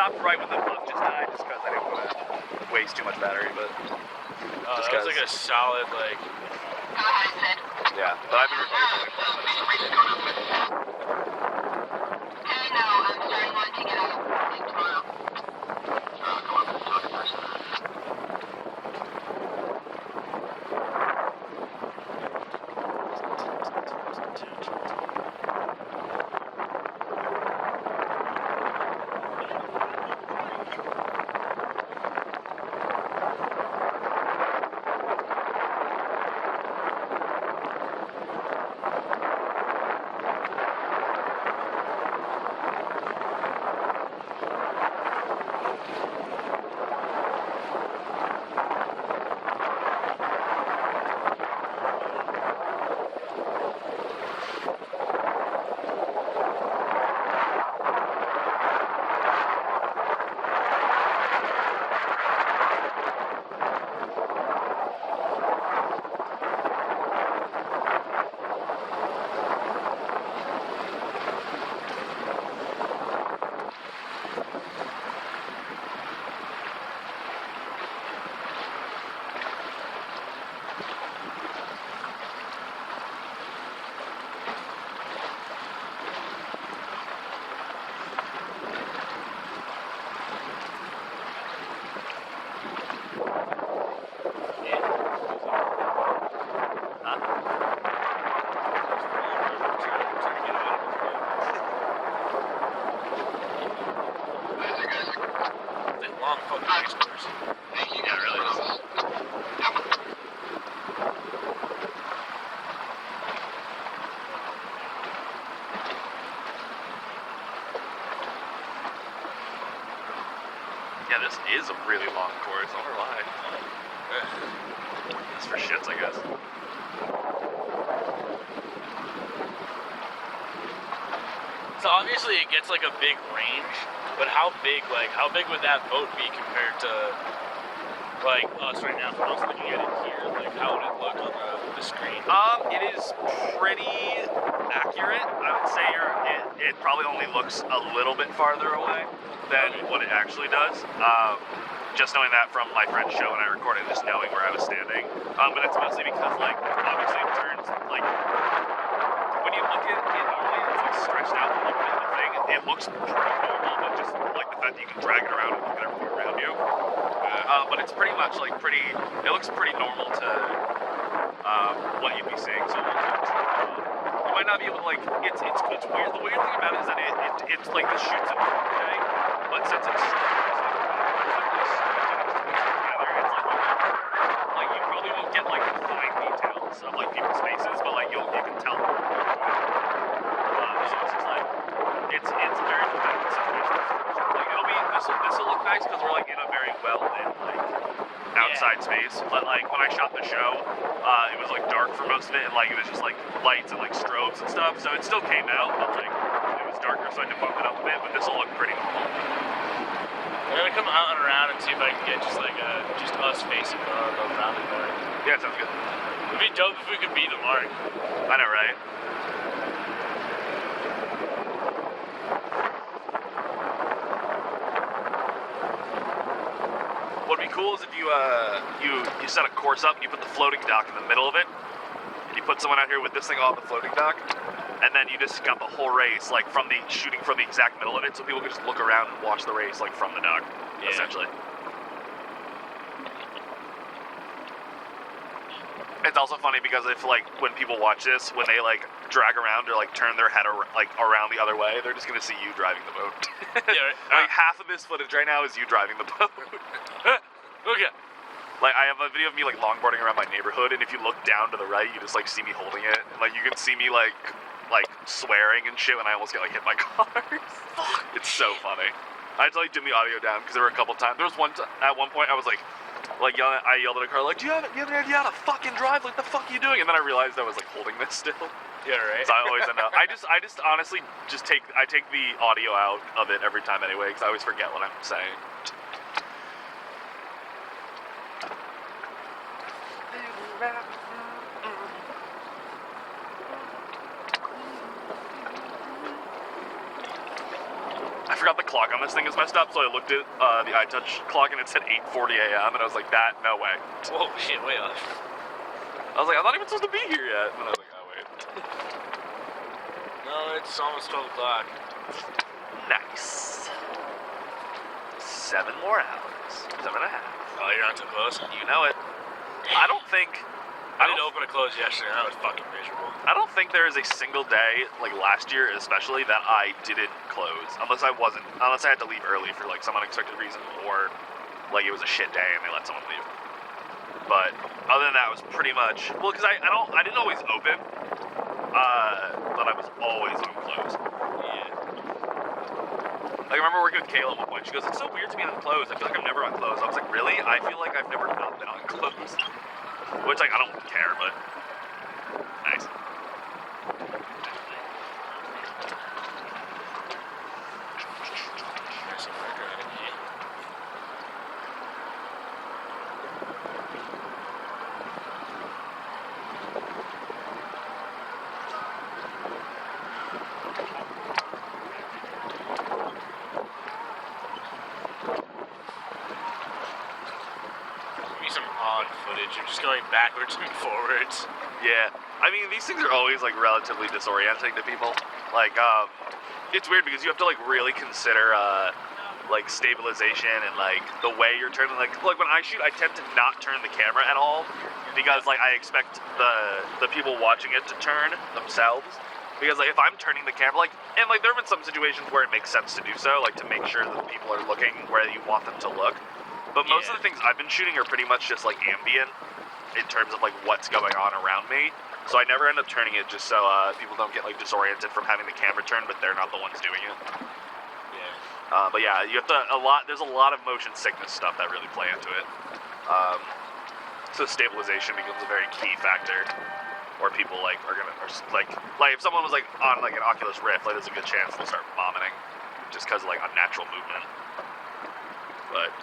stopped right when the bug just died, just because I didn't want to waste too much battery, but... Oh, that was like a solid, like... Yeah, but I've been recording for like 4 minutes. Okay, no, I'm starting launching it out in tomorrow. I'll come up and talk in person. Long fucking race course. Yeah, it really is. Yeah, this is a really long course, I wonder why. It's for shits, I guess. So obviously it gets like a big range, but how big would that boat be compared to like us right now? If I was looking at it here, like how would it look on the screen? It is pretty accurate. I would say it probably only looks a little bit farther away than what it actually does. Just knowing that from my friend's show when I recorded, just knowing where I was standing. But it's mostly because, like, obviously it turns, like, when you look at it normally, it's like stretched out a little bit, the thing. It looks pretty normal, but just like the fact that you can drag it around and look at everything around you. But it's pretty much like it looks pretty normal to what you'd be seeing. So you might not be able to, like, it's weird. The weird thing about it is that it's like this shoots in 4K, but since it's you probably won't get like the fine details of like people's faces, but like you can tell. So it's just like it's a very dependent situation. Like this will look nice because we're like in a very well lit like outside space. But like when I shot the show, it was like dark for most of it, and like it was just like lights and like strobes and stuff. So it still came out, but like it was darker, so I had to bump it up a bit. But this will look pretty normal. I'm gonna come out and around and see if I can get just like just us facing the rounded mark. Yeah, sounds good. It'd be dope if we could beat the mark. I know, right? What'd be cool is if you set a course up and you put the floating dock in the middle of it, and you put someone out here with this thing on the floating dock, and then you just got the whole race like shooting from the exact middle of it, so people can just look around and watch the race like from the dock, essentially. It's also funny because if like when people watch this, when they like drag around or like turn their head around the other way, they're just gonna see you driving the boat. Yeah, like half of this footage right now is you driving the boat. Okay. Like I have a video of me like longboarding around my neighborhood, and if you look down to the right, you just like see me holding it, and like you can see me like swearing and shit when I almost get like hit by cars. Fuck. It's so funny. I had to like dim the audio down because there were a couple times. There was at one point I was like yelling. I yelled at a car like, "Do you have any idea how to fucking drive? Like the fuck are you doing?" And then I realized I was like holding this still. Yeah, right. So I always end up. I just honestly just take the audio out of it every time anyway because I always forget what I'm saying. I forgot the clock clock on this thing is messed up, so I looked at the iTouch clock and it said 8:40 a.m. and I was like, no way. Whoa, shit, way off. I was like, I'm not even supposed to be here yet. And I was like, oh wait. No, it's almost 12 o'clock. Nice. 7 more hours. 7.5. Oh, you're not too close? You know it. I don't think. I did open and close yesterday, and that was fucking miserable. I don't think there is a single day, like last year especially, that I didn't close. Unless I had to leave early for like some unexpected reason, or like it was a shit day and they let someone leave. But other than that, it was pretty much, well, because I didn't always open, but I was always on close. Yeah. Like, I remember working with Kayla at one point. She goes, it's so weird to be on close. I feel like I'm never on close. I was like, really? I feel like I've never not been on close. Which, like, I don't care, but nice. There's some burger in here. Some odd footage of just going backwards and forwards. Yeah. I mean, these things are always, like, relatively disorienting to people. Like, it's weird because you have to, like, really consider, like, stabilization and, like, the way you're turning. Like, when I shoot, I tend to not turn the camera at all because, like, I expect the people watching it to turn themselves. Because, like, if I'm turning the camera, like, and, like, there have been some situations where it makes sense to do so, like, to make sure that people are looking where you want them to look. But most of the things I've been shooting are pretty much just, like, ambient in terms of, like, what's going on around me. So I never end up turning it just so people don't get, like, disoriented from having the camera turned, but they're not the ones doing it. Yeah. But yeah, you have to, there's a lot of motion sickness stuff that really play into it. So stabilization becomes a very key factor. Or people, like, are gonna, like if someone was, like, on, like, an Oculus Rift, like, there's a good chance they'll start vomiting. Just because of, like, unnatural movement. But